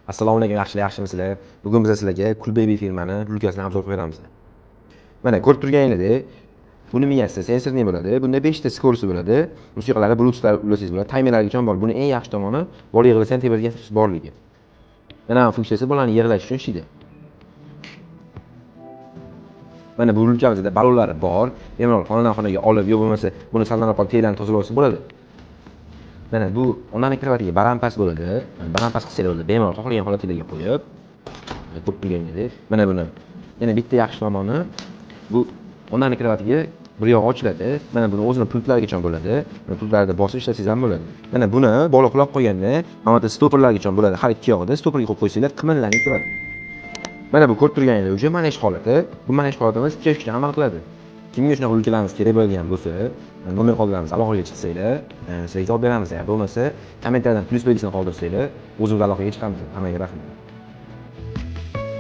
Assalomu alaykum, yaxshimisizlar? Bugun biz sizlarga Coolbaby firmani rulkasini obzor beramiz. Mana ko'rib turganingizdek, buni miyasida sensorli bo'ladi. Bunda 5 ta skorsi bo'ladi. Musiqalarga Bluetooth ulasangiz bo'ladi. Taymerlargacha bor. Buni eng yaxshi tomoni bola yig'ilsa tepaga borligi. Mana bu funksiyasi bolani yig'lash uchun ishlaydi. Mana bu rulkamizda ballonlari bor. Bemalol xonadan xonaga olib, yo bo'lmasa buni saldanib qolib teylarni tozalasa bo'ladi. Mana bu ondan mikrovatiga barampas bo'ladi. Barampas qilsa bo'ladi. Bemalol xohlagan holatingizga qo'yib, ko'p turganingizdek. Mana buni. Yana bitta yaxshi tomoni bu ondan mikrovatiga bir yo'q ochiladi. Mana buni o'zini pultlarigacha bo'ladi. Mana pultlarida bosib ishlasangiz ham bo'ladi. Mana buni bola uxlab qolganda, mana stoperlargacha bo'ladi. Har ikki yog'ida stoperga qo'yib qo'ysanglar, qimirlanib turadi. Mana bu ko'rib turganingizdek, uje mana ish holati. Bu mana ish holatimiz 3 amal qiladi. Kimga shunaqa rulkalarimiz kerak bo'lgan bo'lsa, nomer qoldiramiz, aloqaga chiqsanglar, sizga javob beramiz. Bo'lmasa, kommentariyada plyus belgisini qoldirsanglar, o'zimiz aloqaga chiqamiz. Hammaga rahmat.